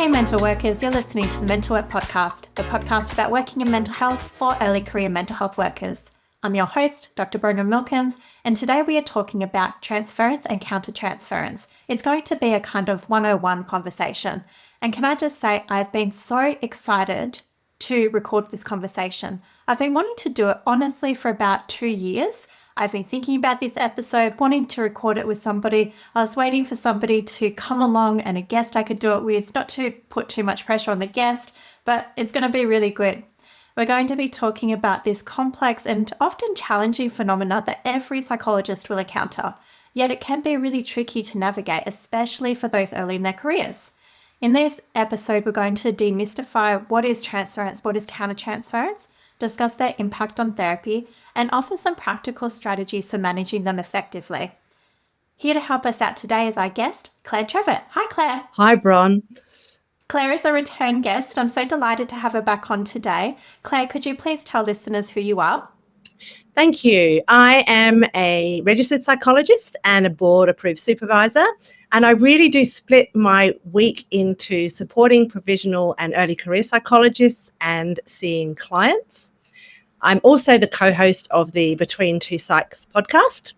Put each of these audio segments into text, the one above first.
Hey mental workers, you're listening to the Mental Work Podcast, the podcast about working in mental health for early career mental health workers. I'm your host, Dr. Bron and Claire, and today we are talking about transference and countertransference. It's going to be a kind of 101 conversation. And can I just say, I've been so excited to record this conversation. I've been wanting to do it honestly for about 2 years. I've been thinking about this episode, wanting to record it with somebody. I was waiting for somebody to come along and a guest I could do it with, not to put too much pressure on the guest, but it's going to be really good. We're going to be talking about this complex and often challenging phenomena that every psychologist will encounter, yet it can be really tricky to navigate, especially for those early in their careers. In this episode, we're going to demystify what is transference, what is countertransference, discuss their impact on therapy, and offer some practical strategies for managing them effectively. Here to help us out today is our guest, Claire Trevitt. Hi, Claire. Hi, Bron. Claire is a return guest. I'm so delighted to have her back on today. Claire, could you please tell listeners who you are? Thank you. I am a registered psychologist and a board-approved supervisor, and I really do split my week into supporting provisional and early career psychologists and seeing clients. I'm also the co-host of the Between Two Psychs podcast,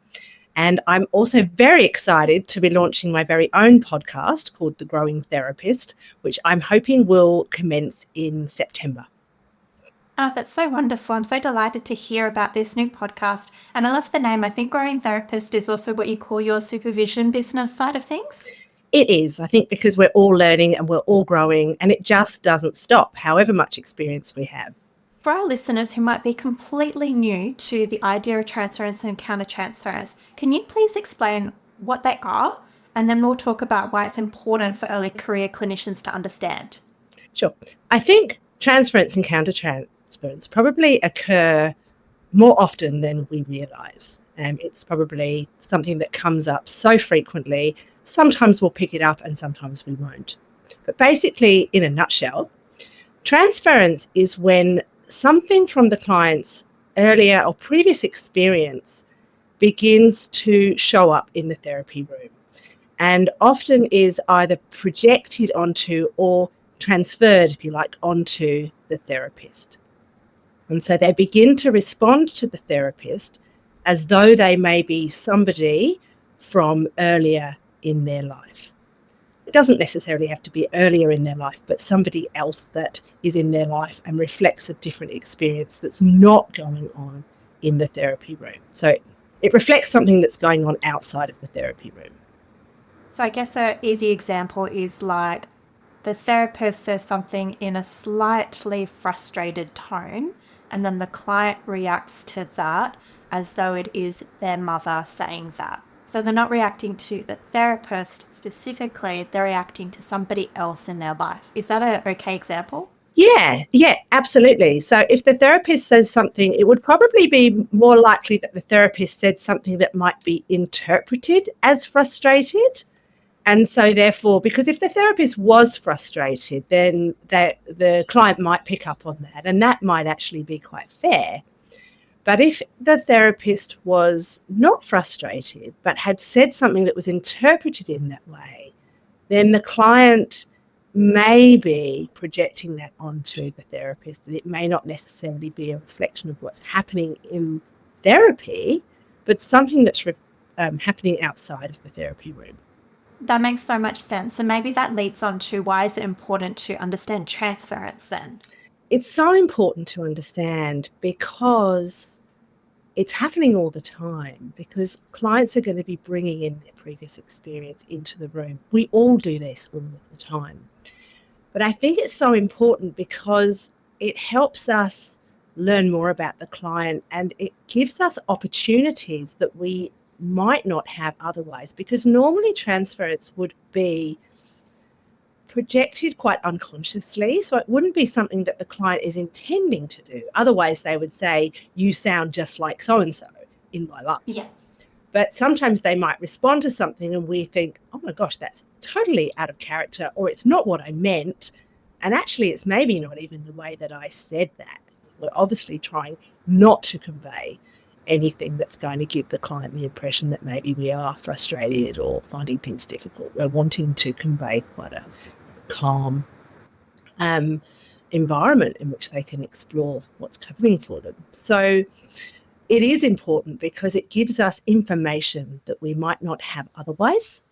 and I'm also very excited to be launching my very own podcast called The Growing Therapist, which I'm hoping will commence in September. Oh, that's so wonderful. I'm so delighted to hear about this new podcast. And I love the name. I think Growing Therapist is also what you call your supervision business side of things. It is, I think, because we're all learning and we're all growing, and it just doesn't stop, however much experience we have. For our listeners who might be completely new to the idea of transference and countertransference, can you please explain what they are? And then we'll talk about why it's important for early career clinicians to understand. Sure. I think transference and countertransference probably occur more often than we realise. It's probably something that comes up so frequently. Sometimes we'll pick it up and sometimes we won't. But basically, in a nutshell, transference is when something from the client's earlier or previous experience begins to show up in the therapy room and often is either projected onto or transferred, if you like, onto the therapist. And so they begin to respond to the therapist as though they may be somebody from earlier in their life. It doesn't necessarily have to be earlier in their life, but somebody else that is in their life and reflects a different experience that's not going on in the therapy room. So it reflects something that's going on outside of the therapy room. So I guess an easy example is like the therapist says something in a slightly frustrated tone, and then the client reacts to that as though it is their mother saying that. So they're not reacting to the therapist specifically, they're reacting to somebody else in their life. Is that an okay example? Yeah, absolutely. So if the therapist says something, it would probably be more likely that the therapist said something that might be interpreted as frustrated. And so therefore, because if the therapist was frustrated, then the client might pick up on that, and that might actually be quite fair. But if the therapist was not frustrated but had said something that was interpreted in that way, then the client may be projecting that onto the therapist, and it may not necessarily be a reflection of what's happening in therapy, but something that's happening outside of the therapy room. That makes so much sense. So maybe that leads on to why is it important to understand transference then? It's so important to understand because it's happening all the time, because clients are going to be bringing in their previous experience into the room. We all do this all of the time. But I think it's so important because it helps us learn more about the client, and it gives us opportunities that we might not have otherwise, because normally transference would be projected quite unconsciously, so it wouldn't be something that the client is intending to do. Otherwise they would say, you sound just like so-and-so in my life. Yeah. But sometimes they might respond to something and we think, oh my gosh, that's totally out of character, or it's not what I meant, and actually it's maybe not even the way that I said that. We're obviously trying not to convey anything that's going to give the client the impression that maybe we are frustrated or finding things difficult. We're wanting to convey quite a calm environment in which they can explore what's happening for them. So it is important because it gives us information that we might not have otherwise.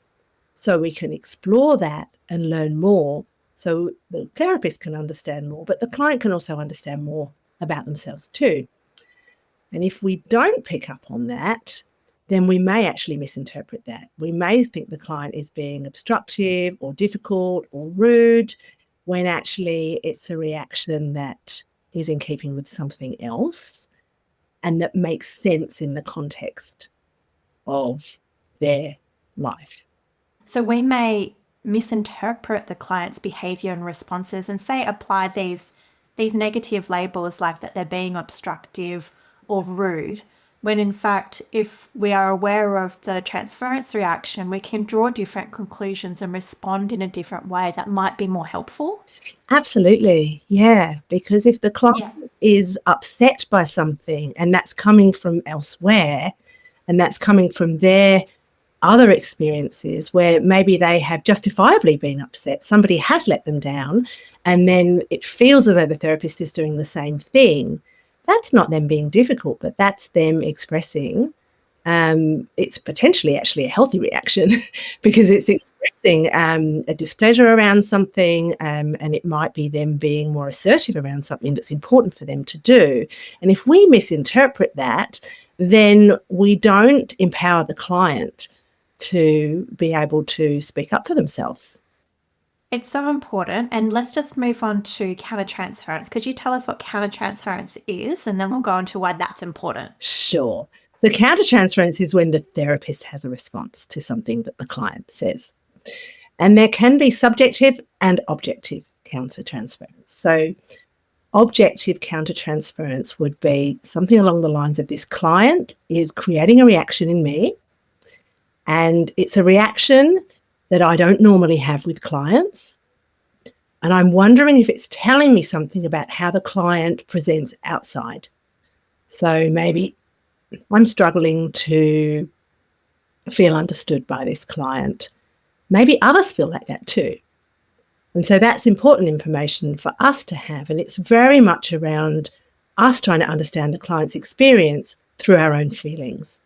So we can explore that and learn more. So the therapist can understand more, but the client can also understand more about themselves too. And if we don't pick up on that, then we may actually misinterpret that. We may think the client is being obstructive or difficult or rude, when actually it's a reaction that is in keeping with something else and that makes sense in the context of their life. So we may misinterpret the client's behavior and responses and say apply these negative labels like that they're being obstructive or rude, when in fact, if we are aware of the transference reaction, we can draw different conclusions and respond in a different way that might be more helpful. Absolutely, yeah, because if the client is upset by something and that's coming from elsewhere and that's coming from their other experiences where maybe they have justifiably been upset, somebody has let them down, and then it feels as though the therapist is doing the same thing, that's not them being difficult, but that's them expressing. It's potentially actually a healthy reaction because it's expressing a displeasure around something, and it might be them being more assertive around something that's important for them to do. And if we misinterpret that, then we don't empower the client to be able to speak up for themselves. It's so important. And let's just move on to countertransference. Could you tell us what countertransference is? And then we'll go on to why that's important. Sure. So countertransference is when the therapist has a response to something that the client says. And there can be subjective and objective countertransference. So objective countertransference would be something along the lines of this client is creating a reaction in me, and it's a reaction that I don't normally have with clients. And I'm wondering if it's telling me something about how the client presents outside. So maybe I'm struggling to feel understood by this client. Maybe others feel like that too. And so that's important information for us to have. And it's very much around us trying to understand the client's experience through our own feelings.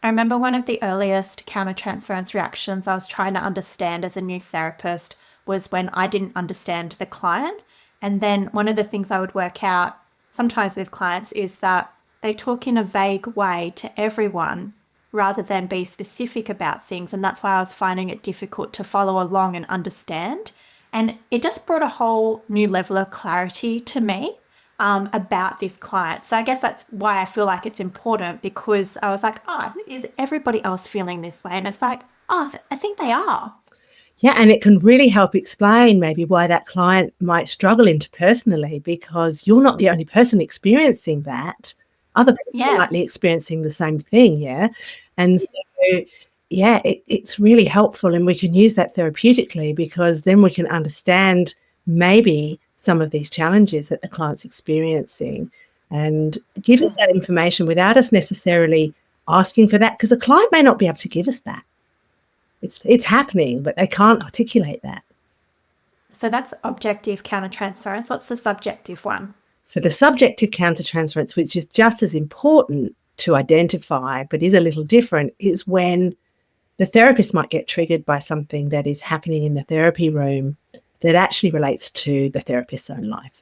I remember one of the earliest countertransference reactions I was trying to understand as a new therapist was when I didn't understand the client. And then one of the things I would work out sometimes with clients is that they talk in a vague way to everyone rather than be specific about things. And that's why I was finding it difficult to follow along and understand. And it just brought a whole new level of clarity to me about this client. So I guess that's why I feel like it's important, because I was like, oh, is everybody else feeling this way? And it's like, oh, I think they are. Yeah, and it can really help explain maybe why that client might struggle interpersonally, because you're not the only person experiencing that. Other people are likely experiencing the same thing, yeah? And so, yeah, it's really helpful, and we can use that therapeutically because then we can understand maybe some of these challenges that the client's experiencing and give us that information without us necessarily asking for that, because the client may not be able to give us that. It's happening, but they can't articulate that. So that's objective countertransference. What's the subjective one? So the subjective countertransference, which is just as important to identify but is a little different, is when the therapist might get triggered by something that is happening in the therapy room that actually relates to the therapist's own life.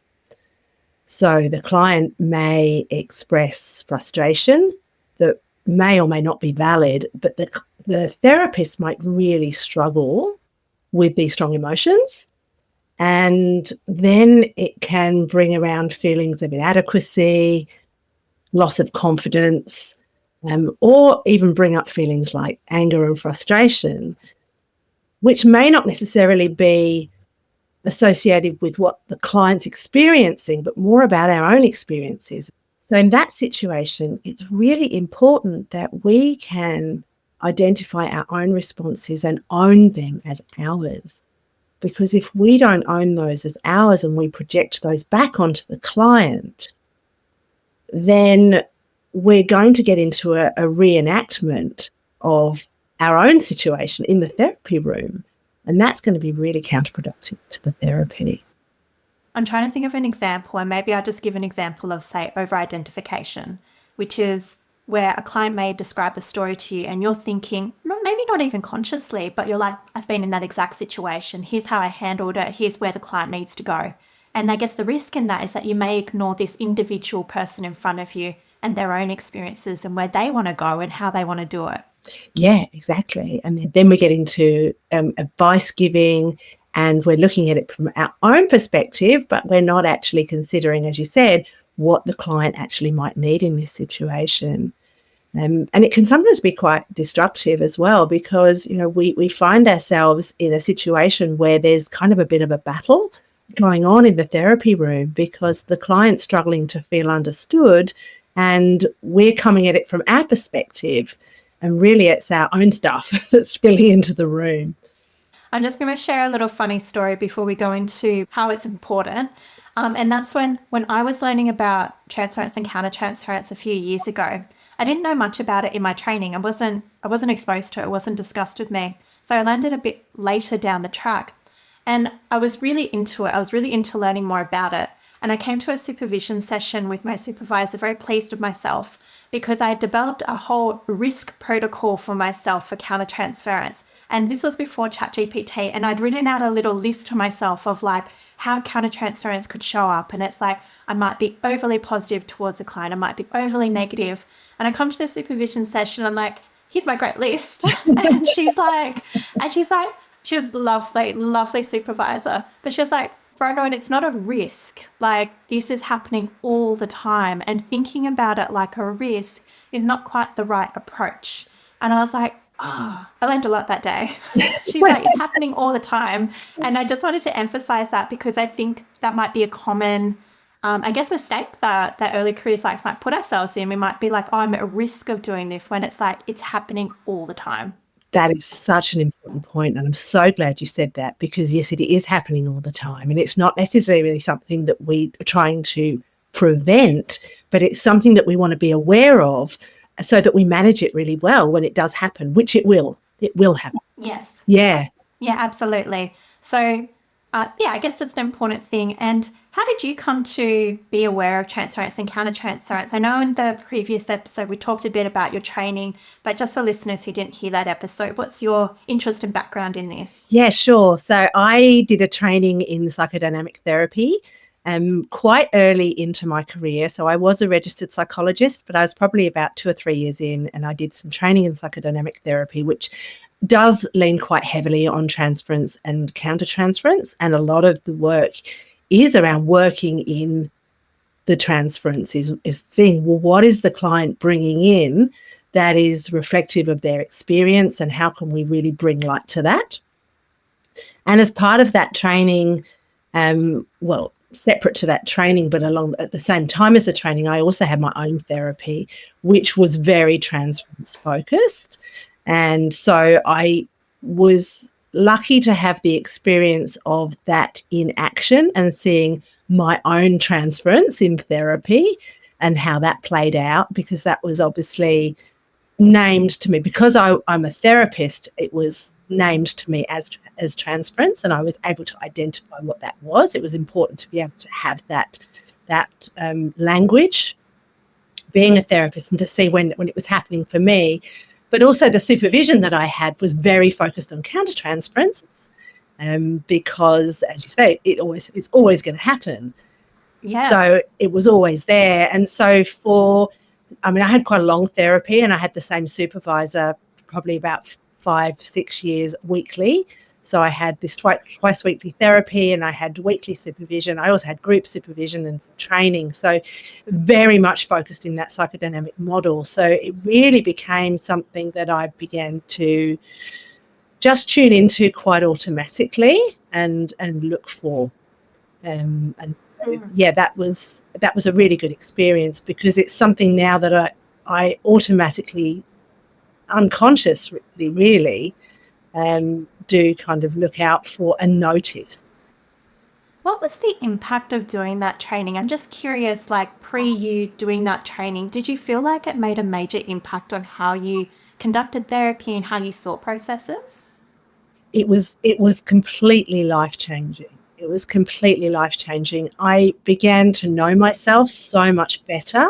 So the client may express frustration that may or may not be valid, but the therapist might really struggle with these strong emotions. And then it can bring around feelings of inadequacy, loss of confidence, or even bring up feelings like anger and frustration, which may not necessarily be associated with what the client's experiencing, but more about our own experiences. So in that situation, it's really important that we can identify our own responses and own them as ours. Because if we don't own those as ours and we project those back onto the client, then we're going to get into a reenactment of our own situation in the therapy room. And that's going to be really counterproductive to the therapy. I'm trying to think of an example, and maybe I'll just give an example of, say, over-identification, which is where a client may describe a story to you and you're thinking, maybe not even consciously, but you're like, I've been in that exact situation. Here's how I handled it. Here's where the client needs to go. And I guess the risk in that is that you may ignore this individual person in front of you and their own experiences and where they want to go and how they want to do it. Yeah, exactly. And then we get into advice giving, and we're looking at it from our own perspective, but we're not actually considering, as you said, what the client actually might need in this situation. And it can sometimes be quite destructive as well, because, we find ourselves in a situation where there's kind of a bit of a battle going on in the therapy room because the client's struggling to feel understood and we're coming at it from our perspective. And really it's our own stuff that's spilling into the room. I'm just going to share a little funny story before we go into how it's important. And that's when I was learning about transference and countertransference a few years ago. I didn't know much about it in my training. I wasn't exposed to it. It wasn't discussed with me. So I learned it a bit later down the track. And I was really into it. I was really into learning more about it. And I came to a supervision session with my supervisor, very pleased with myself, because I had developed a whole risk protocol for myself for countertransference. And this was before ChatGPT. And I'd written out a little list for myself of like how countertransference could show up. And it's like, I might be overly positive towards a client. I might be overly negative. And I come to the supervision session. I'm like, here's my great list. and she's like, she was lovely supervisor. But she was like, Bron, it's not a risk. Like, this is happening all the time. And thinking about it like a risk is not quite the right approach. And I was like, I learned a lot that day. She's like, it's happening all the time. And I just wanted to emphasize that because I think that might be a common, mistake that early career psychs might put ourselves in. We might be like, I'm at risk of doing this, when it's like, it's happening all the time. That is such an important point, and I'm so glad you said that, because yes, it is happening all the time, and it's not necessarily something that we are trying to prevent, but it's something that we want to be aware of so that we manage it really well when it does happen, which it will. It will happen. Yes. Yeah. Yeah, absolutely. So, I guess just an important thing. And how did you come to be aware of transference and countertransference? I know in the previous episode we talked a bit about your training, but just for listeners who didn't hear that episode, what's your interest and background in this? Yeah, sure. So I did a training in psychodynamic therapy quite early into my career. So I was a registered psychologist, but I was probably about 2 or 3 years in, and I did some training in psychodynamic therapy, which does lean quite heavily on transference and countertransference. And a lot of the work is around working in the transference, is seeing, well, what is the client bringing in that is reflective of their experience, and how can we really bring light to that? And as part of that training, separate to that training, but at the same time as the training, I also had my own therapy, which was very transference focused. And so I was lucky to have the experience of that in action and seeing my own transference in therapy and how that played out, because that was obviously named to me. Because I'm a therapist, it was named to me as transference, and I was able to identify what that was. It was important to be able to have that language, being a therapist, and to see when it was happening for me. But also the supervision that I had was very focused on countertransference, because, as you say, it's always going to happen. Yeah. So it was always there. And so I had quite a long therapy, and I had the same supervisor probably about 5-6 years weekly. So I had this twice weekly therapy, and I had weekly supervision. I also had group supervision and some training. So very much focused in that psychodynamic model. So it really became something that I began to just tune into quite automatically and look for. That was a really good experience, because it's something now that I automatically, unconsciously really, do kind of look out for and notice. What was the impact of doing that training? I'm just curious, like pre you doing that training, did you feel like it made a major impact on how you conducted therapy and how you saw processes? it was completely life-changing. It was completely life-changing. I began to know myself so much better.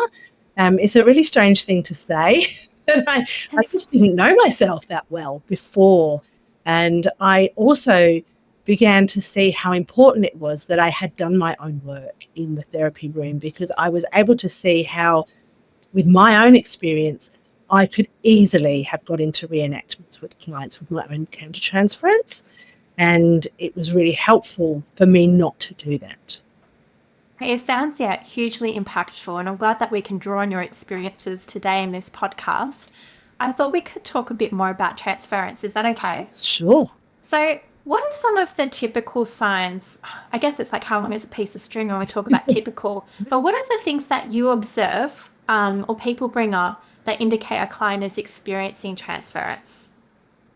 It's a really strange thing to say. That I just didn't know myself that well before. And I also began to see how important it was that I had done my own work in the therapy room, because I was able to see how, with my own experience, I could easily have got into reenactments with clients with my own countertransference, and it was really helpful for me not to do that. It sounds, yeah, hugely impactful, and I'm glad that we can draw on your experiences today in this podcast. I thought we could talk a bit more about transference. Is that okay? Sure. So, what are some of the typical signs? I guess it's like how long is a piece of string when we talk about typical, but what are the things that you observe or people bring up that indicate a client is experiencing transference?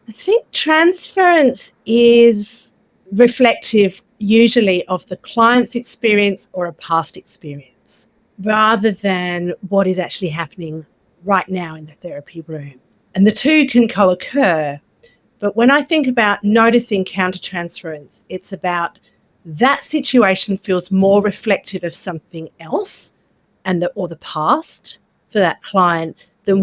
I think transference is reflective usually of the client's experience or a past experience, rather than what is actually happening right now in the therapy room. And the two can co-occur. But when I think about noticing countertransference, it's about that situation feels more reflective of something else or the past for that client than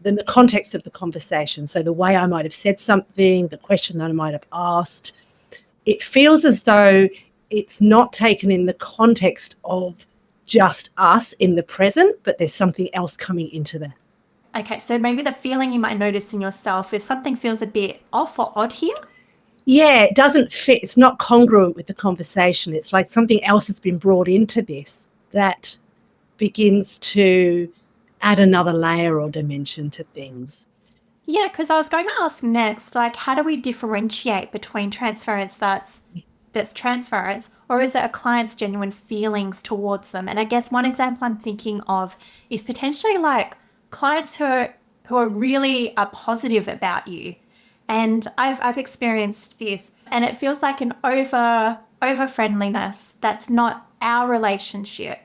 the context of the conversation. So the way I might have said something, the question that I might have asked, it feels as though it's not taken in the context of just us in the present, but there's something else coming into that. Okay, so maybe the feeling you might notice in yourself if something feels a bit off or odd here. Yeah, it doesn't fit. It's not congruent with the conversation. It's like something else has been brought into this that begins to add another layer or dimension to things. Yeah, because I was going to ask next, like, how do we differentiate between transference that's transference, or is it a client's genuine feelings towards them? And I guess one example I'm thinking of is potentially like clients who are really positive about you, and I've experienced this, and it feels like an over friendliness that's not our relationship.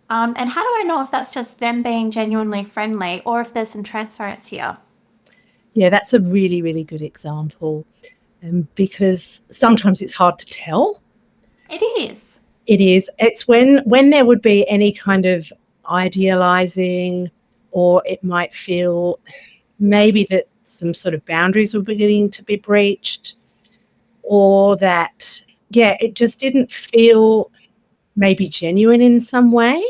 And how do I know if that's just them being genuinely friendly or if there's some transference here? Yeah, that's a really, really good example, because sometimes it's hard to tell. It is. It is. It's when there would be any kind of idealizing, or it might feel maybe that some sort of boundaries were beginning to be breached, or that, yeah, it just didn't feel maybe genuine in some way.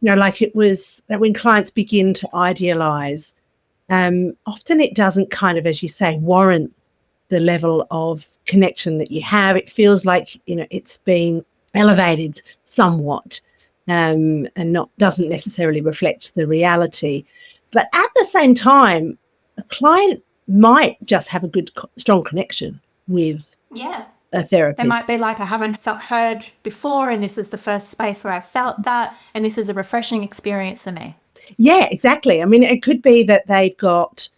Like it was that when clients begin to idealize, often it doesn't kind of, as you say, warrant the level of connection that you have. It feels like, it's been elevated somewhat, and doesn't necessarily reflect the reality. But at the same time, a client might just have a good, strong connection with Yeah. a therapist. They might be like, I haven't felt heard before, and this is the first space where I felt that, and this is a refreshing experience for me. Yeah, exactly. I mean, it could be that they've got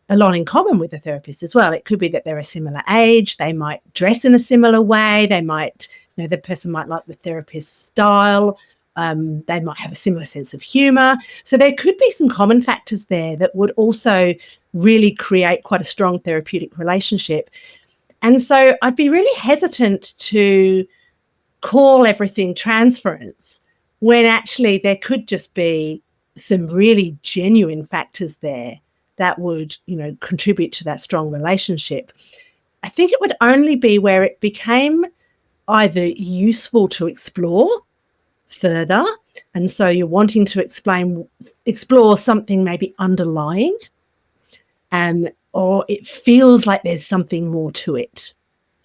a lot in common with a therapist as well. It could be that they're a similar age. They might dress in a similar way. They might, the person might like the therapist's style. They might have a similar sense of humour. So there could be some common factors there that would also really create quite a strong therapeutic relationship. And so I'd be really hesitant to call everything transference when actually there could just be some really genuine factors there that would, contribute to that strong relationship. I think it would only be where it became either useful to explore further, and so you're wanting to explore something maybe underlying, or it feels like there's something more to it.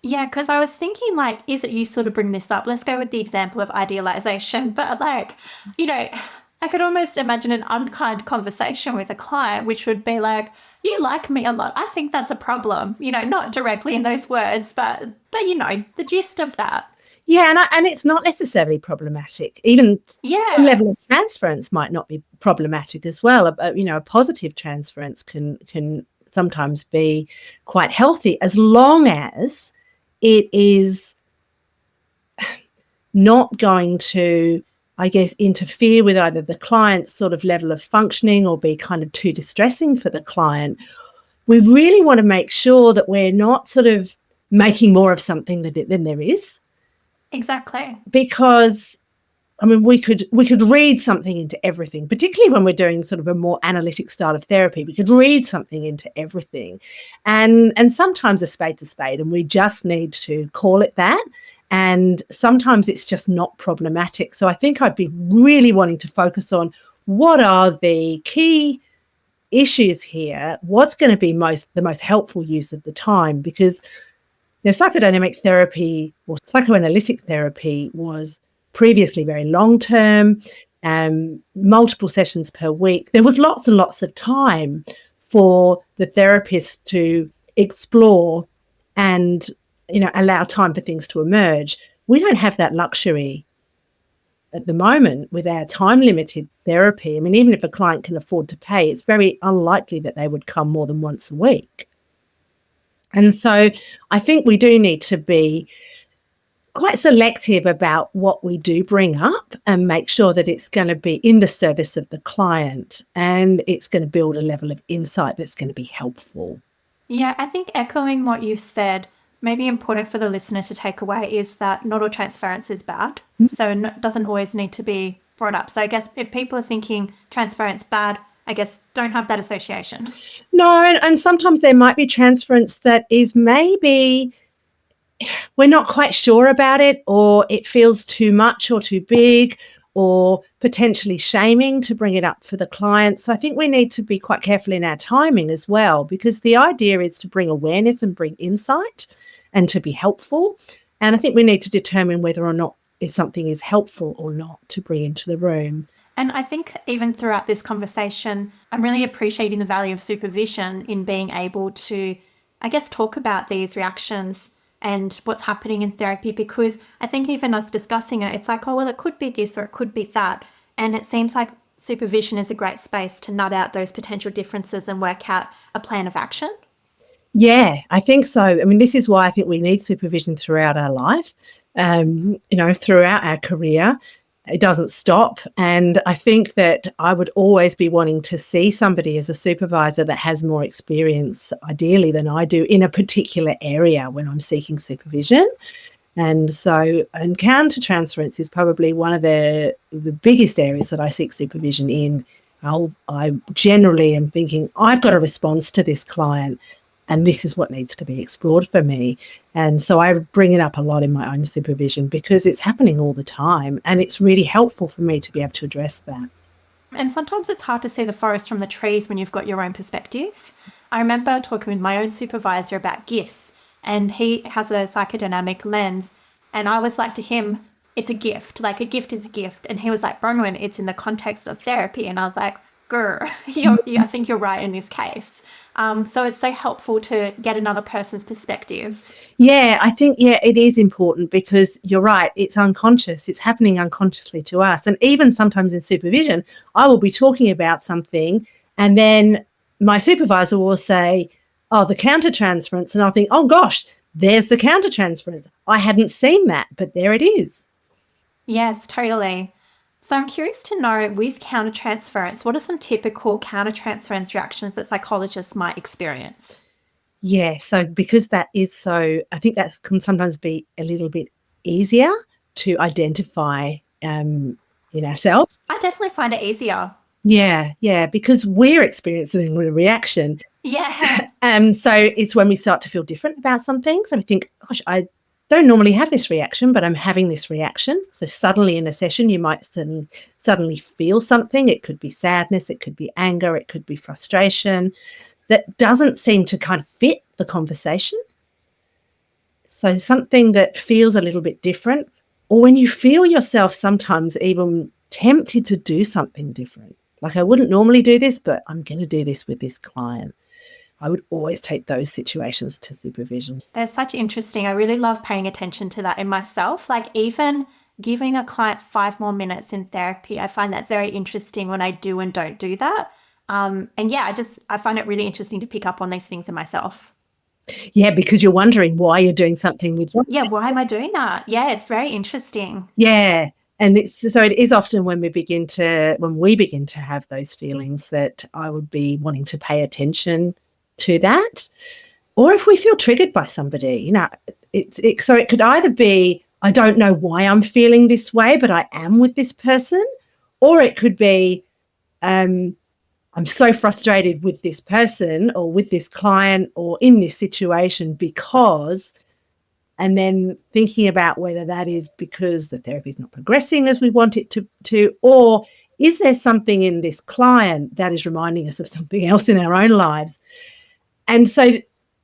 Yeah, because I was thinking, like, is it useful to bring this up? Let's go with the example of idealization. But, like, I could almost imagine an unkind conversation with a client, which would be like, you like me a lot. I think that's a problem. Not directly in those words, but the gist of that. Yeah, and it's not necessarily problematic. Even Yeah. some level of transference might not be problematic as well. A positive transference can sometimes be quite healthy, as long as it is not going to, I guess, interfere with either the client's sort of level of functioning or be kind of too distressing for the client, we really want to make sure that we're not sort of making more of something than there is. Exactly. Because I mean, we could read something into everything, particularly when we're doing sort of a more analytic style of therapy. We could read something into everything, and sometimes a spade's a spade, and we just need to call it that. And sometimes it's just not problematic. So I think I'd be really wanting to focus on what are the key issues here, what's going to be the most helpful use of the time, because psychodynamic therapy or psychoanalytic therapy was previously very long-term, multiple sessions per week. There was lots and lots of time for the therapist to explore and, allow time for things to emerge. We don't have that luxury at the moment with our time-limited therapy. I mean, even if a client can afford to pay, it's very unlikely that they would come more than once a week. And so I think we do need to be quite selective about what we do bring up and make sure that it's going to be in the service of the client and it's going to build a level of insight that's going to be helpful. Yeah, I think echoing what you said, maybe important for the listener to take away is that not all transference is bad. So it doesn't always need to be brought up. So I guess if people are thinking transference bad, I guess don't have that association. No, and sometimes there might be transference that is maybe we're not quite sure about it, or it feels too much or too big or potentially shaming to bring it up for the client. So I think we need to be quite careful in our timing as well, because the idea is to bring awareness and bring insight and to be helpful. And I think we need to determine whether or not if something is helpful or not to bring into the room. And I think even throughout this conversation, I'm really appreciating the value of supervision in being able to, I guess, talk about these reactions and what's happening in therapy, because I think even us discussing it, it's like, oh, well, it could be this or it could be that. And it seems like supervision is a great space to nut out those potential differences and work out a plan of action. Yeah, I think so. I mean, this is why I think we need supervision throughout our life, throughout our career. It doesn't stop. And I think that I would always be wanting to see somebody as a supervisor that has more experience, ideally, than I do in a particular area when I'm seeking supervision. And so, and countertransference is probably one of the biggest areas that I seek supervision in. I generally am thinking, I've got a response to this client, and this is what needs to be explored for me. And so I bring it up a lot in my own supervision because it's happening all the time, and it's really helpful for me to be able to address that. And sometimes it's hard to see the forest from the trees when you've got your own perspective. I remember talking with my own supervisor about gifts, and he has a psychodynamic lens. And I was like to him, it's a gift. Like, a gift is a gift. And he was like, Bronwyn, it's in the context of therapy. And I was like, grr, I think you're right in this case. So it's so helpful to get another person's perspective. Yeah, I think, it is important because you're right. It's unconscious. It's happening unconsciously to us. And even sometimes in supervision, I will be talking about something and then my supervisor will say, oh, the countertransference. And I'll think, oh, gosh, there's the countertransference. I hadn't seen that, but there it is. Yes, totally. So I'm curious to know, with countertransference, what are some typical countertransference reactions that psychologists might experience? Yeah, so because that is so, I think that can sometimes be a little bit easier to identify in ourselves. I definitely find it easier. Yeah, because we're experiencing a reaction. Yeah. So it's when we start to feel different about some things and we think, gosh, I don't normally have this reaction, but I'm having this reaction. So suddenly in a session, you might suddenly feel something. It could be sadness, it could be anger, it could be frustration that doesn't seem to kind of fit the conversation. So something that feels a little bit different, or when you feel yourself sometimes even tempted to do something different. Like, I wouldn't normally do this, but I'm going to do this with this client. I would always take those situations to supervision. They're such interesting. I really love paying attention to that in myself. Like, even giving a client 5 more minutes in therapy, I find that very interesting when I do and don't do that. I find it really interesting to pick up on these things in myself. Yeah, because you're wondering why you're doing something with what? Yeah, why am I doing that? Yeah, it's very interesting. Yeah. And it is often when we begin to have those feelings that I would be wanting to pay attention to that, or if we feel triggered by somebody. So it could either be, I don't know why I'm feeling this way, but I am with this person, or it could be, I'm so frustrated with this person or with this client or in this situation because, and then thinking about whether that is because the therapy is not progressing as we want it to, or is there something in this client that is reminding us of something else in our own lives? And so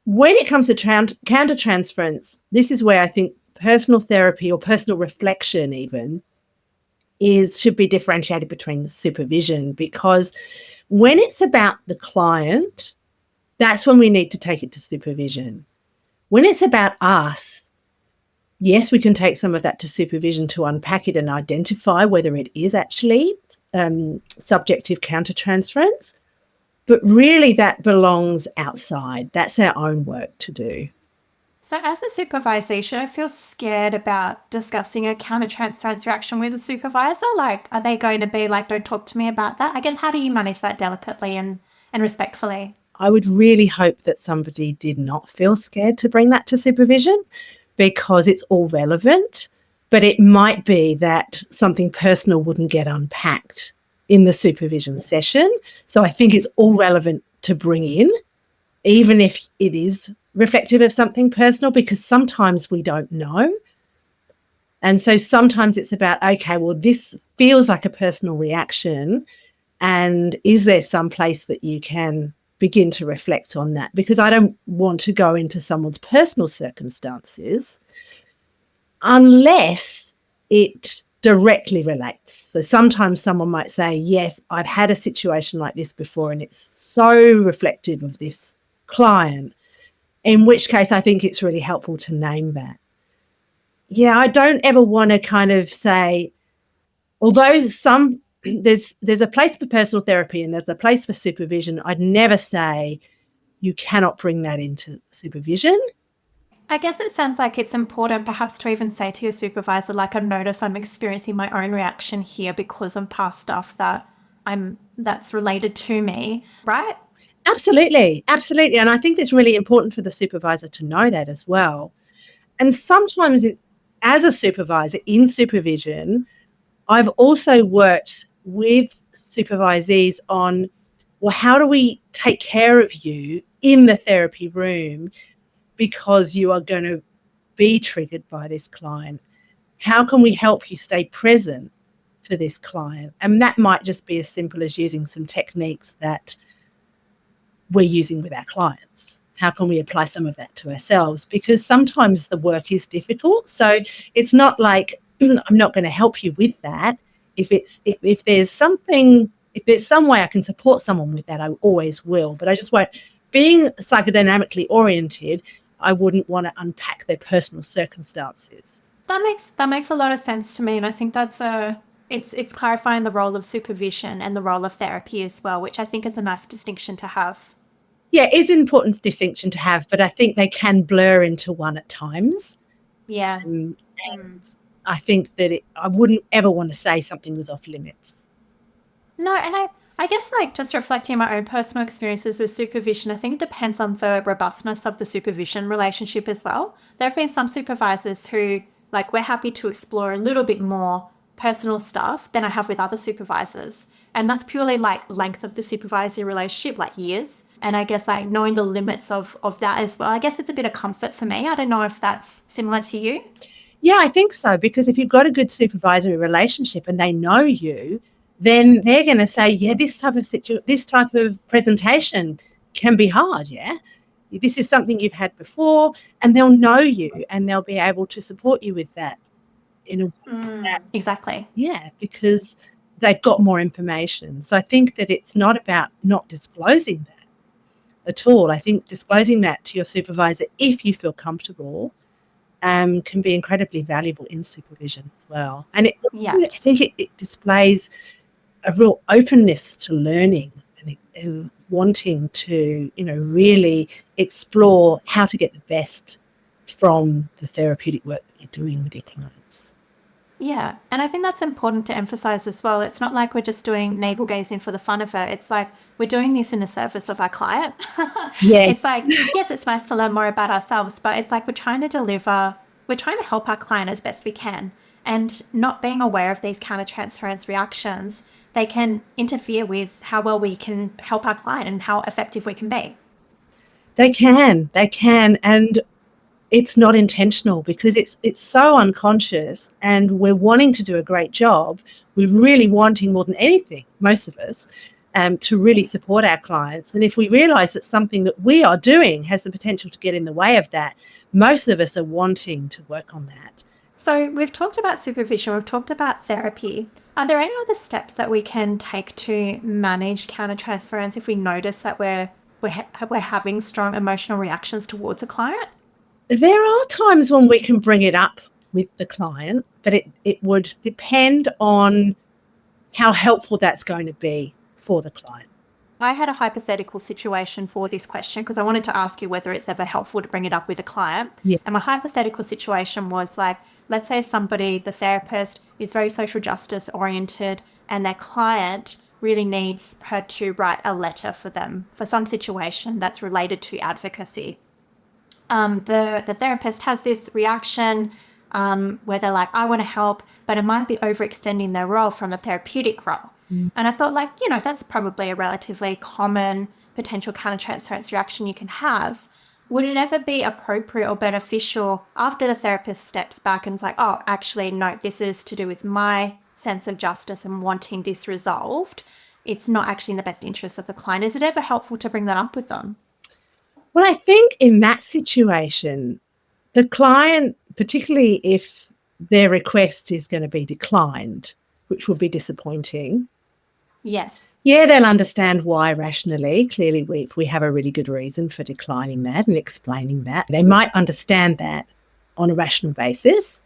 when it comes to countertransference, this is where I think personal therapy or personal reflection even should be differentiated between the supervision, because when it's about the client, that's when we need to take it to supervision. When it's about us, yes, we can take some of that to supervision to unpack it and identify whether it is actually subjective countertransference, but really that belongs outside. That's our own work to do. So as a supervisor, should I feel scared about discussing a countertransference reaction with a supervisor? Like, are they going to be like, don't talk to me about that? I guess, how do you manage that delicately and respectfully? I would really hope that somebody did not feel scared to bring that to supervision, because it's all relevant, but it might be that something personal wouldn't get unpacked in the supervision session. So I think it's all relevant to bring in, even if it is reflective of something personal, because sometimes we don't know. And so sometimes it's about, okay, well, this feels like a personal reaction, and is there some place that you can begin to reflect on that? Because I don't want to go into someone's personal circumstances unless it directly relates. So sometimes someone might say, yes, I've had a situation like this before and it's so reflective of this client, in which case I think it's really helpful to name that. Yeah, I don't ever want to kind of say, although there's a place for personal therapy and there's a place for supervision, I'd never say you cannot bring that into supervision. I guess it sounds like it's important perhaps to even say to your supervisor, like, I notice I'm experiencing my own reaction here because of past stuff that's related to me, right? Absolutely. And I think it's really important for the supervisor to know that as well. And sometimes as a supervisor in supervision, I've also worked with supervisees on, well, how do we take care of you in the therapy room because you are going to be triggered by this client? How can we help you stay present for this client? And that might just be as simple as using some techniques that we're using with our clients. How can we apply some of that to ourselves? Because sometimes the work is difficult. So it's not like I'm not going to help you with that. If there's some way I can support someone with that, I always will. But I just won't. Being psychodynamically oriented, I wouldn't want to unpack their personal circumstances. That makes a lot of sense to me, and I think it's clarifying the role of supervision and the role of therapy as well, which I think is a nice distinction to have. Yeah, it is an important distinction to have, but I think they can blur into one at times. Yeah. And I think that I wouldn't ever want to say something was off limits. No, and I guess, like, just reflecting on my own personal experiences with supervision, I think it depends on the robustness of the supervision relationship as well. There have been some supervisors who, like, we're happy to explore a little bit more personal stuff than I have with other supervisors. And that's purely like length of the supervisory relationship, like years. And I guess like knowing the limits of that as well. I guess it's a bit of comfort for me. I don't know if that's similar to you. Yeah, I think so, because if you've got a good supervisory relationship and they know you, then they're going to say, yeah, this type of presentation can be hard, yeah? This is something you've had before, and they'll know you and they'll be able to support you with that. Exactly. Yeah, because they've got more information. So I think that it's not about not disclosing that at all. I think disclosing that to your supervisor, if you feel comfortable, can be incredibly valuable in supervision as well. And I think it displays a real openness to learning and wanting to, really explore how to get the best from the therapeutic work that you're doing with your clients. Yeah, and I think that's important to emphasize as well. It's not like we're just doing navel gazing for the fun of it. It's like we're doing this in the service of our client. It's Yes. like, yes, it's nice to learn more about ourselves, but it's like we're trying to help our client as best we can. And not being aware of these countertransference reactions, they can interfere with how well we can help our client and how effective we can be. They can. And it's not intentional because it's so unconscious, and we're wanting to do a great job. We're really wanting more than anything, most of us, to really support our clients. And if we realise that something that we are doing has the potential to get in the way of that, most of us are wanting to work on that. So we've talked about supervision, we've talked about therapy. Are there any other steps that we can take to manage countertransference if we notice that we're having strong emotional reactions towards a client? There are times when we can bring it up with the client, but it would depend on how helpful that's going to be for the client. I had a hypothetical situation for this question because I wanted to ask you whether it's ever helpful to bring it up with a client. Yeah. And my hypothetical situation was like, let's say the therapist is very social justice oriented and their client really needs her to write a letter for them for some situation that's related to advocacy. The therapist has this reaction where they're like, I want to help, but it might be overextending their role from the therapeutic role. And I thought, like, that's probably a relatively common potential countertransference reaction you can have. Would it ever be appropriate or beneficial after the therapist steps back and is like, oh, actually, no, this is to do with my sense of justice and wanting this resolved. It's not actually in the best interest of the client. Is it ever helpful to bring that up with them? Well, I think in that situation, the client, particularly if their request is going to be declined, which would be disappointing. Yes. Yeah, they'll understand why rationally. Clearly, we have a really good reason for declining that and explaining that. They might understand that on a rational basis.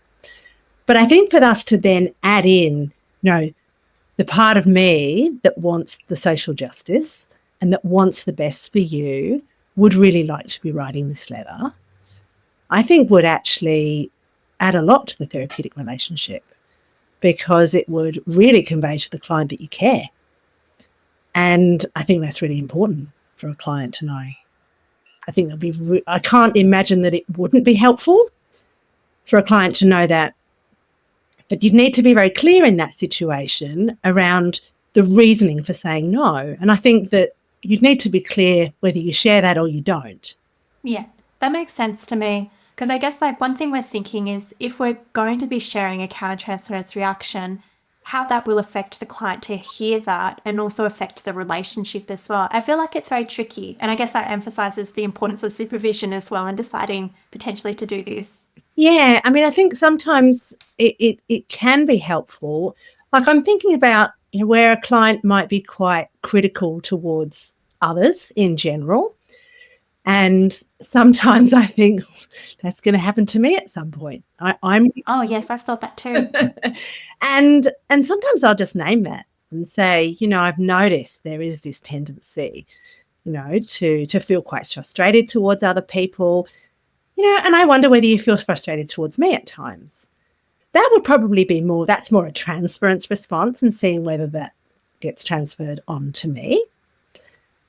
But I think for us to then add in, the part of me that wants the social justice and that wants the best for you would really like to be writing this letter, I think would actually add a lot to the therapeutic relationship, because it would really convey to the client that you care. And I think that's really important for a client to know. I think I can't imagine that it wouldn't be helpful for a client to know that. But you'd need to be very clear in that situation around the reasoning for saying no. And I think that you'd need to be clear whether you share that or you don't. Yeah, that makes sense to me. Because I guess like one thing we're thinking is if we're going to be sharing a countertransference reaction, how that will affect the client to hear that and also affect the relationship as well. I feel like it's very tricky. And I guess that emphasizes the importance of supervision as well and deciding potentially to do this. Yeah, I mean, I think sometimes it can be helpful. Like I'm thinking about, where a client might be quite critical towards others in general. And sometimes I think that's going to happen to me at some point. Oh, yes, I've thought that too. and sometimes I'll just name that and say, I've noticed there is this tendency, to feel quite frustrated towards other people, and I wonder whether you feel frustrated towards me at times. That would probably be that's more a transference response and seeing whether that gets transferred on to me.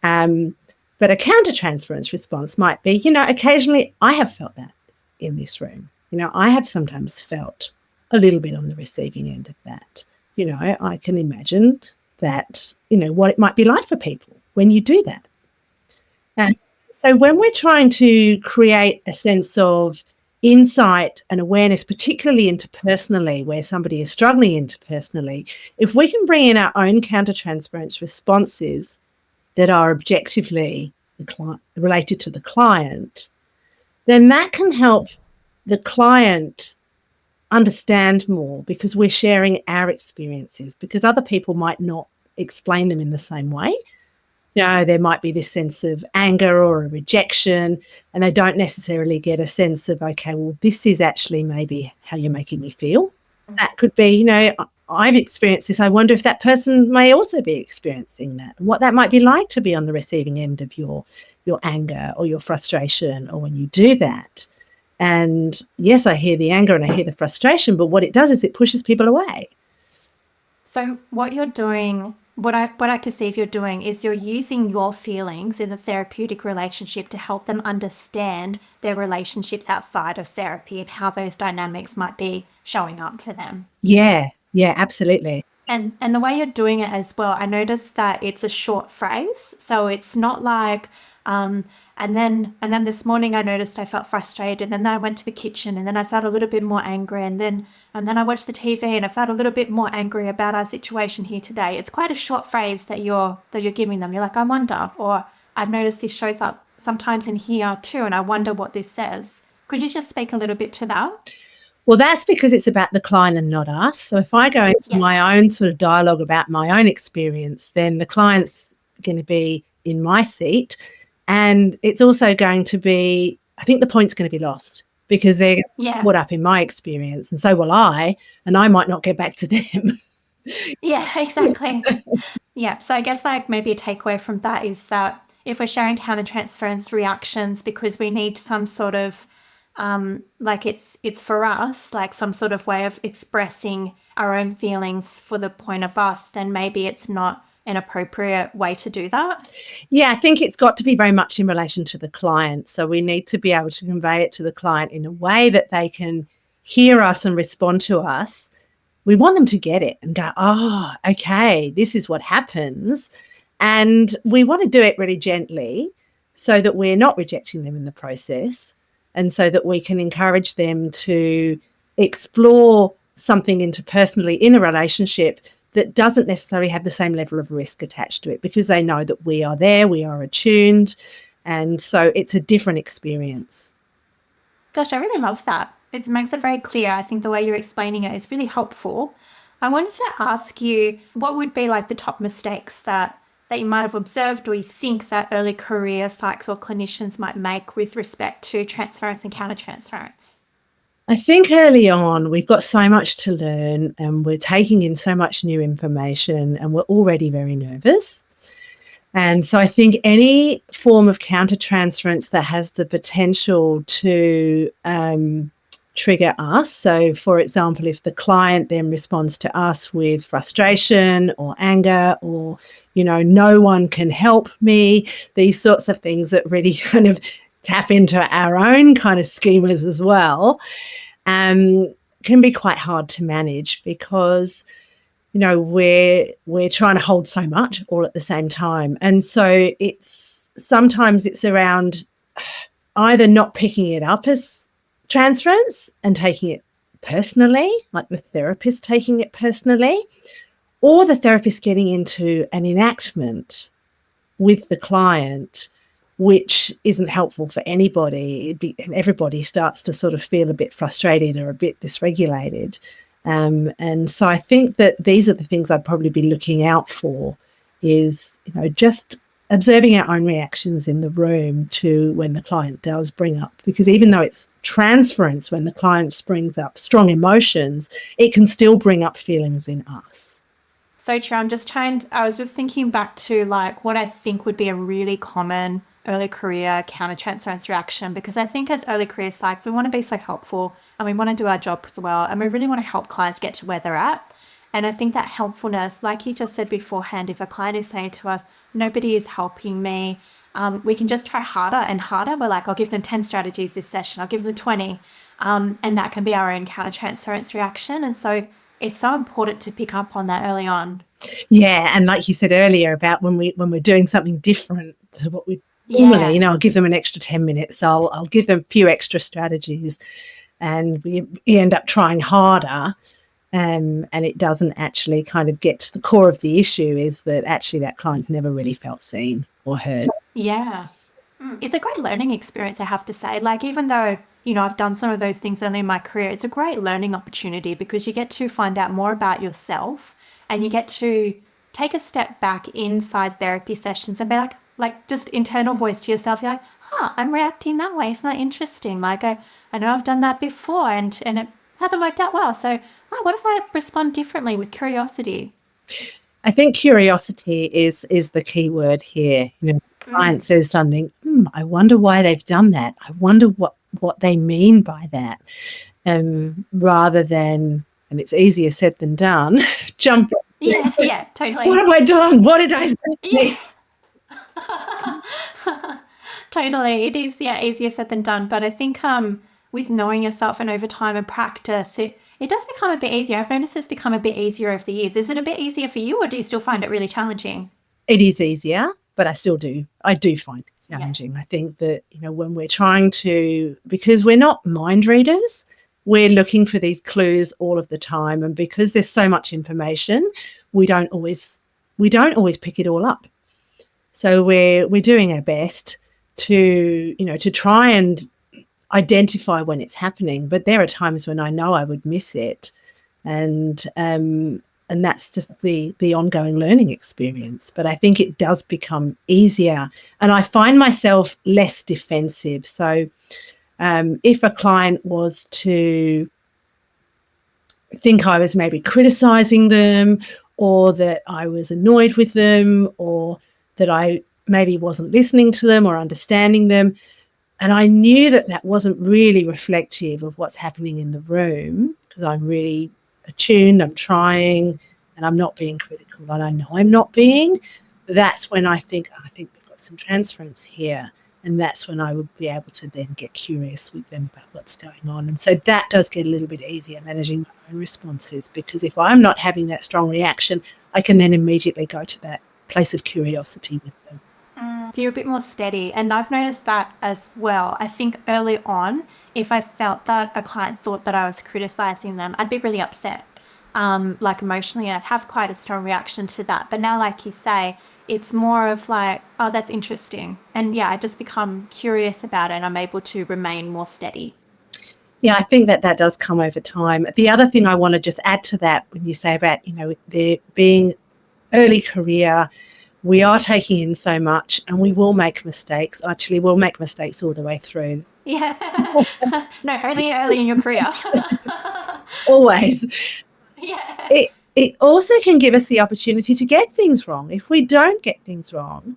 But a countertransference response might be, occasionally I have felt that in this room. I have sometimes felt a little bit on the receiving end of that. I can imagine that, what it might be like for people when you do that. So when we're trying to create a sense of insight and awareness, particularly interpersonally, where somebody is struggling interpersonally, if we can bring in our own countertransference responses that are objectively related to the client, then that can help the client understand more, because we're sharing our experiences, because other people might not explain them in the same way. There might be this sense of anger or a rejection, and they don't necessarily get a sense of, okay, well, this is actually maybe how you're making me feel. That could be, I've experienced this. I wonder if that person may also be experiencing that, and what that might be like to be on the receiving end of your anger or your frustration, or when you do that. And yes, I hear the anger and I hear the frustration, but what it does is it pushes people away. So what you're doing, what I perceive you're doing is you're using your feelings in the therapeutic relationship to help them understand their relationships outside of therapy and how those dynamics might be showing up for them. Yeah, absolutely. And the way you're doing it as well, I noticed that it's a short phrase. So it's not like, and then this morning I noticed I felt frustrated, and then I went to the kitchen, and then I felt a little bit more angry, and then I watched the TV and I felt a little bit more angry about our situation here today. It's quite a short phrase that you're giving them. You're like, I wonder, or I've noticed this shows up sometimes in here too, and I wonder what this says. Could you just speak a little bit to that? Well, that's because it's about the client and not us. So if I go into my own sort of dialogue about my own experience, then the client's going to be in my seat. And it's also going to be, I think the point's going to be lost because they're caught up in my experience. And so will I, and I might not get back to them. Yeah, exactly. Yeah. So I guess like maybe a takeaway from that is that if we're sharing countertransference reactions because we need some sort of like it's for us, like some sort of way of expressing our own feelings for the point of us, then maybe it's not an appropriate way to do that. Yeah, I think it's got to be very much in relation to the client. So we need to be able to convey it to the client in a way that they can hear us and respond to us. We want them to get it and go, oh, okay, this is what happens. And we want to do it really gently so that we're not rejecting them in the process, and so that we can encourage them to explore something interpersonally in a relationship that doesn't necessarily have the same level of risk attached to it, because they know that we are there, we are attuned, and so it's a different experience. Gosh, I really love that. It makes it very clear. I think the way you're explaining it is really helpful. I wanted to ask you, what would be like the top mistakes that you might have observed or you think that early career psychs or clinicians might make with respect to transference and countertransference? I think early on we've got so much to learn and we're taking in so much new information and we're already very nervous. And so I think any form of countertransference that has the potential to trigger us. So, for example, if the client then responds to us with frustration or anger or, no one can help me, these sorts of things that really kind of tap into our own kind of schemas as well, can be quite hard to manage because, we're trying to hold so much all at the same time. And so sometimes it's around either not picking it up as transference and taking it personally, like the therapist taking it personally, or the therapist getting into an enactment with the client, which isn't helpful for anybody. And everybody starts to sort of feel a bit frustrated or a bit dysregulated. And so I think that these are the things I'd probably be looking out for is, just observing our own reactions in the room to when the client does bring up, because even though it's transference, when the client brings up strong emotions, it can still bring up feelings in us. So true. I was just thinking back to like what I think would be a really common early career countertransference reaction, because I think as early career psychs, we want to be so helpful and we want to do our job as well. And we really want to help clients get to where they're at. And I think that helpfulness, like you just said beforehand, if a client is saying to us, nobody is helping me, we can just try harder and harder. We're like, I'll give them 10 strategies this session. I'll give them 20. And that can be our own countertransference reaction. And so it's so important to pick up on that early on. Yeah. And like you said earlier about when we're doing something different to what we normally, I'll give them an extra 10 minutes. I'll give them a few extra strategies and we end up trying harder. And it doesn't actually kind of get to the core of the issue, is that actually that client's never really felt seen or heard. Yeah. It's a great learning experience, I have to say. Like, even though, I've done some of those things early in my career, it's a great learning opportunity because you get to find out more about yourself and you get to take a step back inside therapy sessions and be like just internal voice to yourself. You're like, I'm reacting that way. Isn't that interesting? Like, I know I've done that before and it hasn't worked out well. So what if I respond differently with curiosity? I think curiosity is the key word here. The client says something, I wonder why they've done that. I wonder what what they mean by that, rather than, and it's easier said than done, jump. Yeah, totally. What have I done? What did I say? Yeah. Totally. It is, easier said than done. But I think with knowing yourself and over time and practice, it does become a bit easier. I've noticed it's become a bit easier over the years. Is it a bit easier for you, or do you still find it really challenging? It is easier, but I do find it challenging. I think that, when we're trying to, because we're not mind readers, we're looking for these clues all of the time. And because there's so much information, we don't always pick it all up. So we're doing our best to try and identify when it's happening. But there are times when I know I would miss it. And that's just the ongoing learning experience. But I think it does become easier, and I find myself less defensive. So if a client was to think I was maybe criticizing them, or that I was annoyed with them, or that I maybe wasn't listening to them or understanding them, and I knew that wasn't really reflective of what's happening in the room, because I'm really attuned, I'm trying, and I'm not being critical, and I know I'm not being, that's when I think we've got some transference here. And that's when I would be able to then get curious with them about what's going on. And so that does get a little bit easier, managing my own responses, because if I'm not having that strong reaction, I can then immediately go to that place of curiosity with them. So you're a bit more steady. And I've noticed that as well. I think early on, if I felt that a client thought that I was criticizing them, I'd be really upset. Like emotionally, I'd have quite a strong reaction to that. But now, like you say, it's more of like, oh, that's interesting. And I just become curious about it, and I'm able to remain more steady. Yeah, I think that does come over time. The other thing I want to just add to that, when you say about, there being early career, we are taking in so much, and we will make mistakes. Actually, we'll make mistakes all the way through. Yeah. No, only early in your career. Always. Yeah. It also can give us the opportunity to get things wrong. If we don't get things wrong,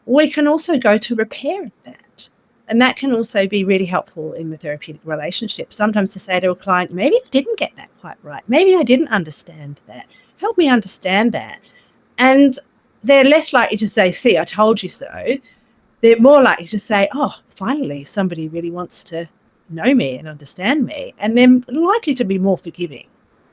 we can also go to repair that. And that can also be really helpful in the therapeutic relationship. Sometimes to say to a client, maybe I didn't get that quite right. Maybe I didn't understand that. Help me understand that. And they're less likely to say, see, I told you so. They're more likely to say, oh, finally, somebody really wants to know me and understand me. And they're likely to be more forgiving.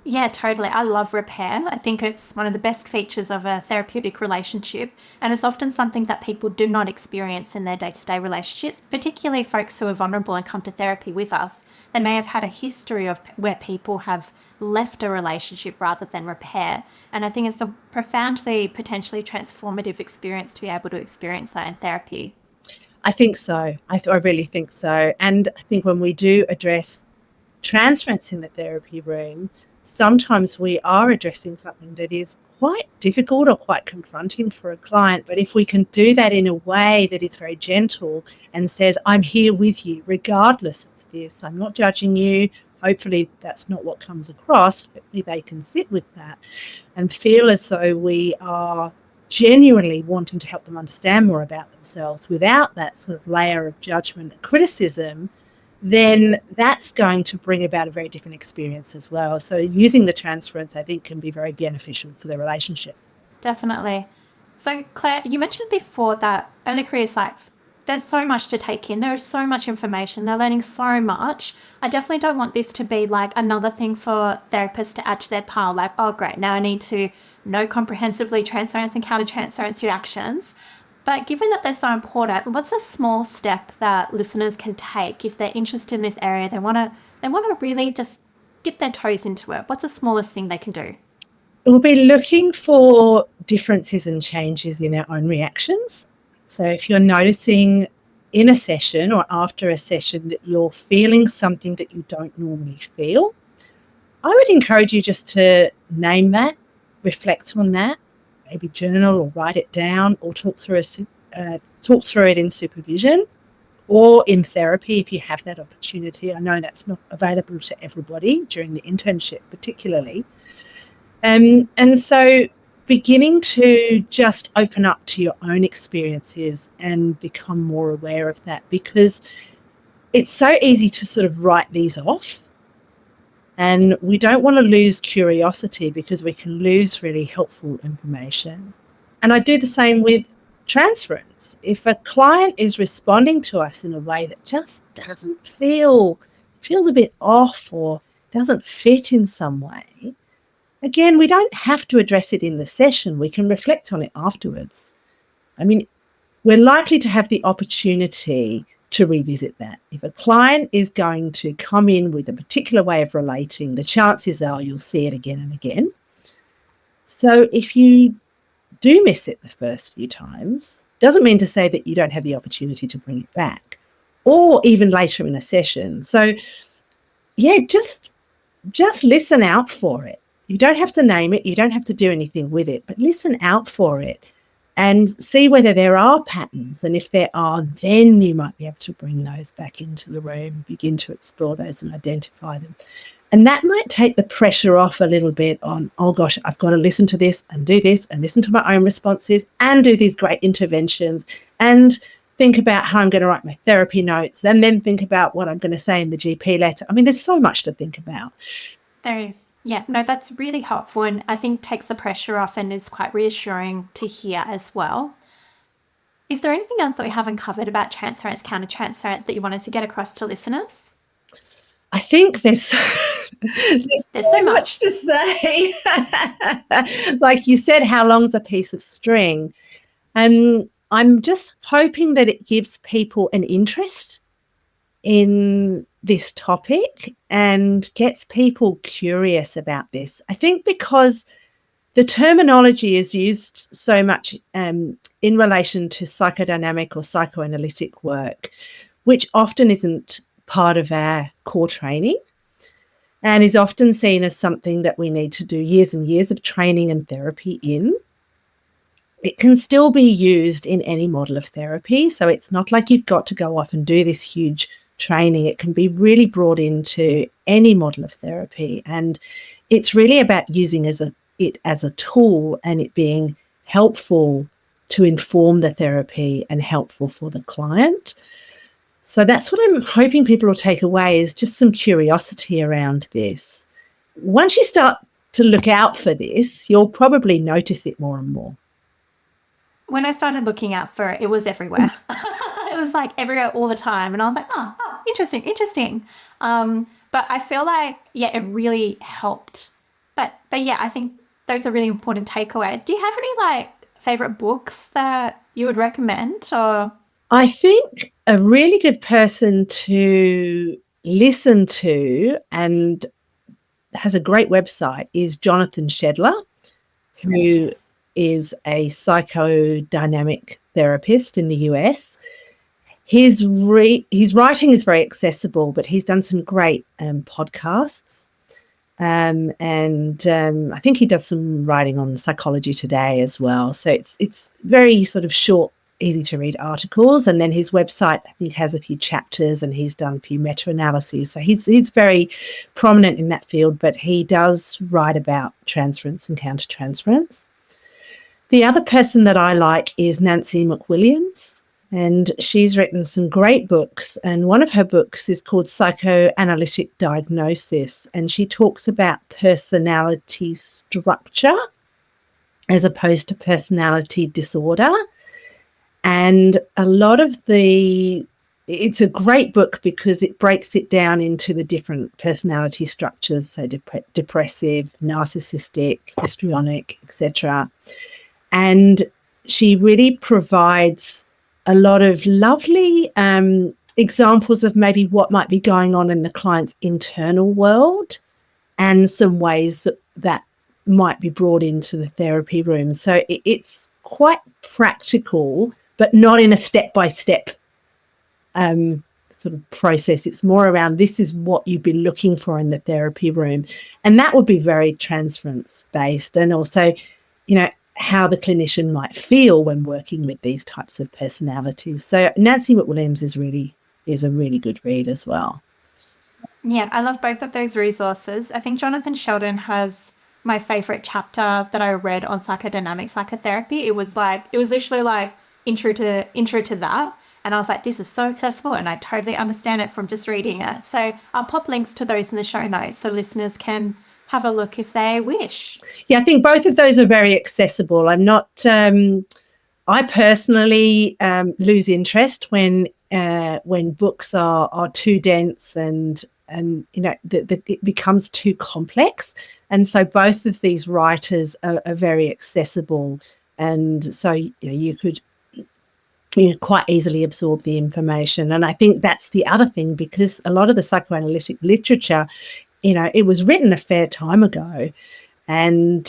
Yeah, totally. I love repair. I think it's one of the best features of a therapeutic relationship, and it's often something that people do not experience in their day-to-day relationships, particularly folks who are vulnerable and come to therapy with us. They may have had a history of where people have left a relationship rather than repair, and I think it's a profoundly, potentially transformative experience to be able to experience that in therapy. I think so. I really think so. And I think when we do address transference in the therapy room, sometimes we are addressing something that is quite difficult or quite confronting for a client. But if we can do that in a way that is very gentle and says, I'm here with you regardless of this, I'm not judging you. Hopefully that's not what comes across. Hopefully they can sit with that and feel as though we are genuinely wanting to help them understand more about themselves without that sort of layer of judgment and criticism, then that's going to bring about a very different experience as well. So using the transference, I think, can be very beneficial for the relationship. Definitely. So, Claire, you mentioned before that early career psychs, there's so much to take in. There is so much information. They're learning so much. I definitely don't want this to be like another thing for therapists to add to their pile. Like, oh, great, now I need to know comprehensively transference and countertransference reactions. But given that they're so important, what's a small step that listeners can take if they're interested in this area? They want to really just dip their toes into it. What's the smallest thing they can do? We'll be looking for differences and changes in our own reactions. So if you're noticing in a session or after a session that you're feeling something that you don't normally feel, I would encourage you just to name that, reflect on that, maybe journal or write it down, or talk through it in supervision or in therapy if you have that opportunity. I know that's not available to everybody during the internship particularly. And so beginning to just open up to your own experiences and become more aware of that, because it's so easy to sort of write these off. And we don't want to lose curiosity because we can lose really helpful information. And I do the same with transference. If a client is responding to us in a way that just doesn't feels a bit off or doesn't fit in some way, again, we don't have to address it in the session. We can reflect on it afterwards. I mean, we're likely to have the opportunity to revisit that. If a client is going to come in with a particular way of relating, the chances are you'll see it again and again. So if you do miss it the first few times, doesn't mean to say that you don't have the opportunity to bring it back, or even later in a session. So yeah, just listen out for it. You don't have to name it, you don't have to do anything with it, but listen out for it and see whether there are patterns. And if there are, then you might be able to bring those back into the room, begin to explore those and identify them. And that might take the pressure off a little bit on, oh gosh, I've got to listen to this and do this and listen to my own responses and do these great interventions and think about how I'm going to write my therapy notes and then think about what I'm going to say in the GP letter. I mean, there's so much to think about. There is. Yeah, no, that's really helpful, and I think takes the pressure off and is quite reassuring to hear as well. Is there anything else that we haven't covered about transference, countertransference that you wanted to get across to listeners? I think there's so much to say. Like you said, how long's a piece of string? I'm just hoping that it gives people an interest in this topic and gets people curious about this. I think because the terminology is used so much in relation to psychodynamic or psychoanalytic work, which often isn't part of our core training and is often seen as something that we need to do years and years of training and therapy in. It can still be used in any model of therapy. So it's not like you've got to go off and do this huge training. It can be really brought into any model of therapy. And it's really about using it as a tool and it being helpful to inform the therapy and helpful for the client. So that's what I'm hoping people will take away, is just some curiosity around this. Once you start to look out for this, you'll probably notice it more and more. When I started looking out for it, it was everywhere. It was like everywhere all the time. And I was like, oh interesting. But I feel like, yeah, it really helped. But yeah, I think those are really important takeaways. Do you have any like favorite books that you would recommend? Or I think a really good person to listen to and has a great website is Jonathan Shedler, who is a psychodynamic therapist in the US. His writing is very accessible, but he's done some great podcasts. And I think he does some writing on Psychology Today as well. So it's very sort of short, easy to read articles. And then his website, I think, has a few chapters and he's done a few meta-analyses. So he's very prominent in that field, but he does write about transference and countertransference. The other person that I like is Nancy McWilliams, and she's written some great books. And one of her books is called Psychoanalytic Diagnosis, and she talks about personality structure as opposed to personality disorder. And it's a great book because it breaks it down into the different personality structures, so depressive, narcissistic, histrionic, etc. And she really provides a lot of lovely examples of maybe what might be going on in the client's internal world and some ways that might be brought into the therapy room. So it's quite practical, but not in a step-by-step sort of process. It's more around, this is what you'd be looking for in the therapy room. And that would be very transference-based, and also, how the clinician might feel when working with these types of personalities. So Nancy McWilliams is a really good read as well. Yeah, I love both of those resources. I think Jonathan Sheldon has my favorite chapter that I read on psychodynamic psychotherapy. It was literally like intro to that. And I was like, this is so accessible and I totally understand it from just reading it. So I'll pop links to those in the show notes so listeners can have a look if they wish. Yeah, I think both of those are very accessible. I'm not, I personally lose interest when books are too dense and it becomes too complex. And so both of these writers are very accessible. And so you could quite easily absorb the information. And I think that's the other thing, because a lot of the psychoanalytic literature, it was written a fair time ago, and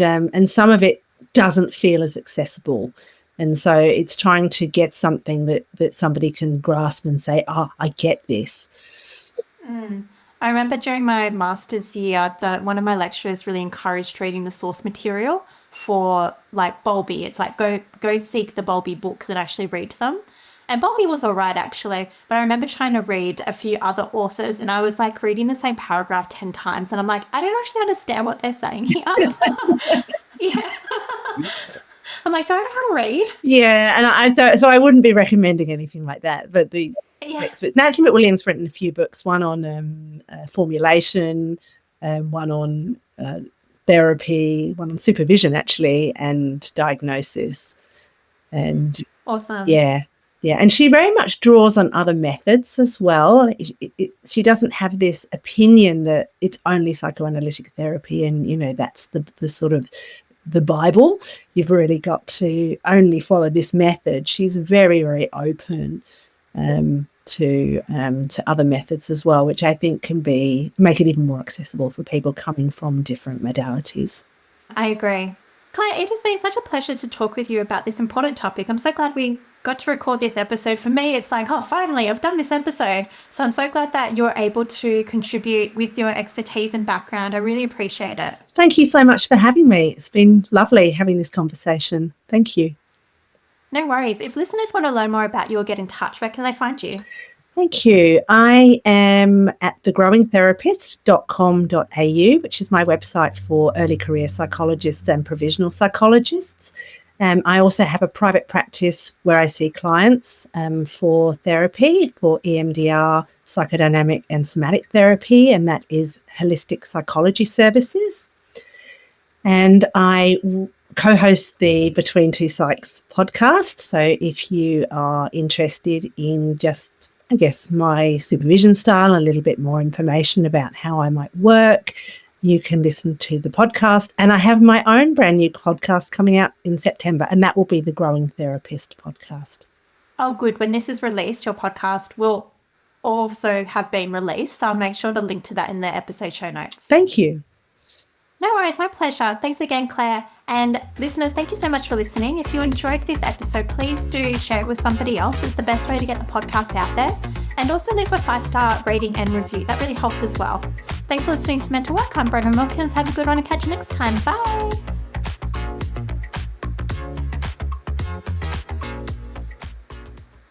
some of it doesn't feel as accessible. And so it's trying to get something that somebody can grasp and say, I get this. I remember during my master's year that one of my lecturers really encouraged reading the source material for like Bowlby. It's like go seek the Bowlby books and actually read them. And Bowlby was all right, actually. But I remember trying to read a few other authors and I was like reading the same paragraph 10 times. And I'm like, I don't actually understand what they're saying here. Yeah. I'm like, do I know how to read? Yeah, and I don't, so I wouldn't be recommending anything like that. But the experts, Nancy McWilliams written a few books, one on formulation, one on therapy, one on supervision, actually, and diagnosis. And awesome. Yeah. And she very much draws on other methods as well. She doesn't have this opinion that it's only psychoanalytic therapy and, that's the sort of the Bible. You've really got to only follow this method. She's very, very open to other methods as well, which I think can make it even more accessible for people coming from different modalities. I agree. Claire, it has been such a pleasure to talk with you about this important topic. I'm so glad we got to record this episode. For me, it's like, finally, I've done this episode. So I'm so glad that you're able to contribute with your expertise and background. I really appreciate it. Thank you so much for having me. It's been lovely having this conversation. Thank you. No worries. If listeners want to learn more about you or get in touch, where can they find you? Thank you. I am at thegrowingtherapist.com.au, which is my website for early career psychologists and provisional psychologists. I also have a private practice where I see clients for therapy, for EMDR, psychodynamic and somatic therapy, and that is Holistic Psychology Services. And I co-host the Between Two Psychs podcast. So if you are interested in just, I guess, my supervision style, a little bit more information about how I might work, you can listen to the podcast. And I have my own brand new podcast coming out in September, and that will be the Growing Therapist podcast. Oh, good. When this is released, your podcast will also have been released. So I'll make sure to link to that in the episode show notes. Thank you. No worries. My pleasure. Thanks again, Claire. And listeners, thank you so much for listening. If you enjoyed this episode, please do share it with somebody else. It's the best way to get the podcast out there. And also leave a 5-star rating and review. That really helps as well. Thanks for listening to Mental Work. I'm Bron and Claire. Have a good one and catch you next time. Bye.